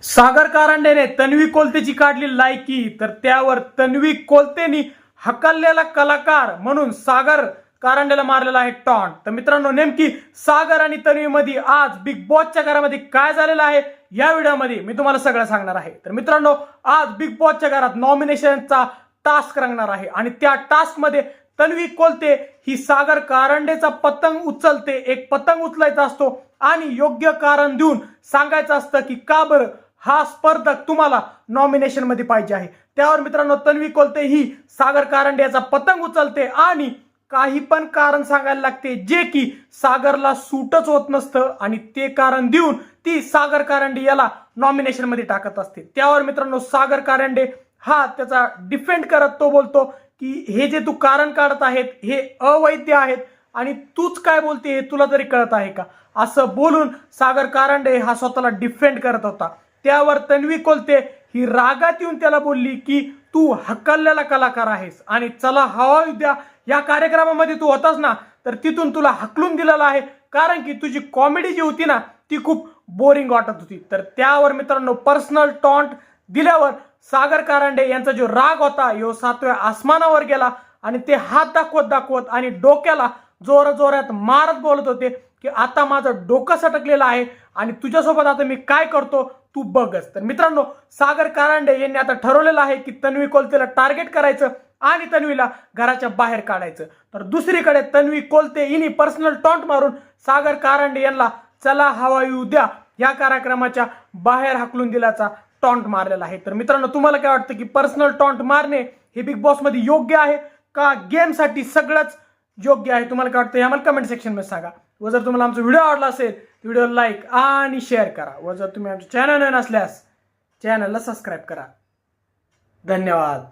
सागर कारंडेने तन्वी कोलतेची काढली लायकी, तर त्यावर तन्वी कोलतेनी हकललेला कलाकार म्हणून सागर कारंडेला मारलेला आहे टॉन्ट। तर मित्रांनो, नेमकी सागर आणि तन्वी मध्ये आज बिग बॉसच्या घरामध्ये काय झालेलं आहे या व्हिडिओमध्ये मी तुम्हाला सगळं सांगणार आहे। तर मित्रांनो, आज बिग बॉसच्या घरात नॉमिनेशनचा टास्क रंगणार आहे आणि त्या टास्क मध्ये तन्वी कोलते ही सागर कारंडेचा पतंग उचलते। एक पतंग उचलायचा असतो आणि योग्य कारण देऊन सांगायचं असतं की का बरं हा स्पर्धक तुम्हाला नॉमिनेशन मध्ये पाहिजे आहे। त्यावर मित्रांनो, तन्वी कोलते ही सागर कारंडे याचा पतंग उचलते आणि काही पण कारण सांगायला लागते जे की सागरला सूटच होत नसतं आणि ते कारण देऊन ती सागर कारंडे याला नॉमिनेशन मध्ये टाकत असते। त्यावर मित्रांनो, सागर कारंडे हा त्याचा डिफेंड करत तो बोलतो की हे जे तू कारण काढत आहेत हे अवैध आहेत आणि तूच काय बोलते हे तुला तरी कळत आहे का, असं बोलून सागर कारंडे हा स्वतःला डिफेंड करत होता। त्यावर तन्वी कोलते ही रागात येऊन त्याला बोलली की तू हकललेला कलाकार आहेस आणि चला हवा उद्या या कार्यक्रमामध्ये तू होतास ना, तर तिथून तुला हकलून दिलेला आहे कारण की तुझी कॉमेडी जी होती ना ती खूप बोरिंग वाटत होती। तर त्यावर मित्रांनो, पर्सनल टॉन्ट दिल्यावर सागर कारंडे यांचा जो राग होता यो 7व्या आसमानावर गेला आणि ते हात दाखवत आणि डोक्याला जोरात मारत बोलत होते की आता माझं डोकं सटकलेलं आहे आणि तुझ्यासोबत आता मी काय करतो तू बघच। तर मित्रांनो, सागर कारंडे यांनी आता ठरवलेलं आहे की तन्वी कोलतेला टार्गेट करायचं आणि तन्वीला घराच्या बाहेर काढायचं। तर दुसरीकडे तन्वी कोलते हिने पर्सनल टॉन्ट मारून सागर कारंडे यांना चला हवा येऊ द्या या कार्यक्रमाच्या बाहेर हाकलून दिल्याचा टॉन्ट मारलेला आहे। तर मित्रांनो, तुम्हाला काय वाटतं की पर्सनल टॉन्ट मारणे हे बिग बॉस मध्ये योग्य आहे का गेम साठी सगळंच योग्य आहे? तुम्हाला काय वाटतं हे आम्हाला कमेंट सेक्शन मध्ये सांगा। व जर तुम्हाला आमचा व्हिडिओ आवडला असेल तर व्हिडिओ लाईक आणि शेअर करा व जर तुम्ही आमच्या चॅनल नवीन असल्यास चॅनलला सबस्क्राईब करा। धन्यवाद।